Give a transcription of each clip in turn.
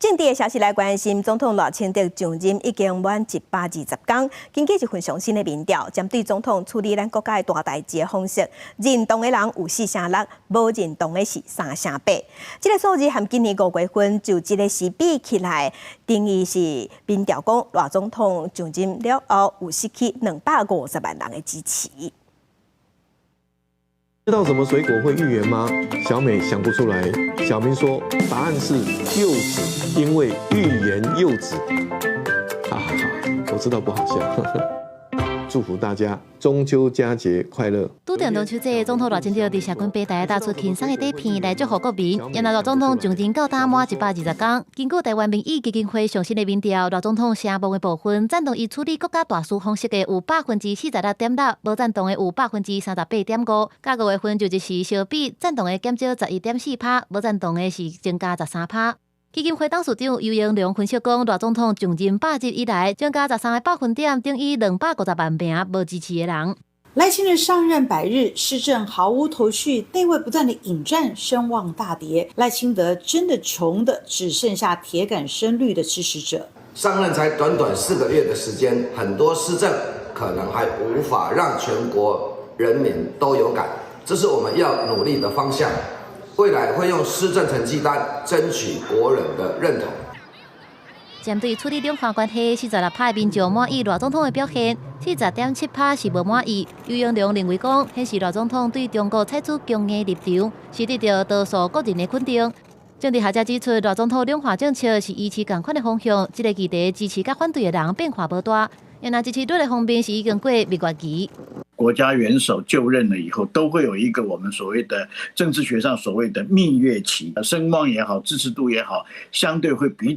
政治的消息来关心，总统赖清德上任已经满120天，经过一份上新的民调，针对总统处理咱国家的大代志的方式，认同的人有4%6，无认同的是3%8。这个数字和今年5月份就这个时比起来，等于是民调讲赖总统上任了后有失去250万人的支持。知道什么水果会预言吗？小美想不出来。小明说答案是柚子，因为欲言又止。哈哈哈，我知道不好笑。祝福大家中秋佳节快乐！拄着中秋节，总统赖清德伫社群平台打出轻松的底片来祝福国民。原来赖总统上任到打满120天，经过台湾民意基金会上新的民调，赖总统声望的部分赞同伊处理国家大事方式的有46.6%，无赞同的有38.5%。甲5月份就一时相比，赞同的减少11.4%，无赞同的是增加13%。基金会董事长尤英良分析讲，赖总统上任8日以来，增加13个百分点，等于250万名无支持的人。赖清德上任100日，施政毫无头绪，内外不断的引战，声望大跌。赖清德真的穷的只剩下铁杆深绿的支持者。上任才短短4个月的时间，很多施政可能还无法让全国人民都有感，这是我们要努力的方向。未来会用施政成绩单争取国人的认同。针对处理两岸关系，46%的民众满意赖总统的表现，40.7%是无满意。尤英良认为讲，显示赖总统对中国采取强硬立场，是得到多数国人的肯定。政治学者指出，赖总统两岸政策是依持同款的方向，这个议题支持甲反对的人变化无大。原来支持率的方面是已经过蜜月期。国家元首就任了以后，都会有一个我们所谓的政治学上所谓的蜜月期，声望也好，支持度也好，相对会比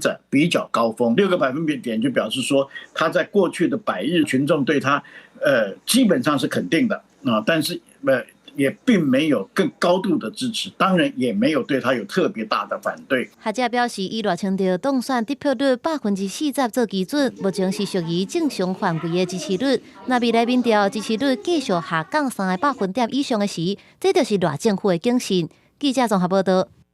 较高峰。6个百分点就表示说，他在过去的100日，群众对他基本上是肯定的啊，但是也并没有更高度的支持，当然也没有对他有特别大的反对。学者表示，以赖清德当选得票率40%做基准，目前是属于正常范围的支持率。若未来民调支持率继续下降3个百分点以上的时，这就是赖政府的警讯。记者综合报道。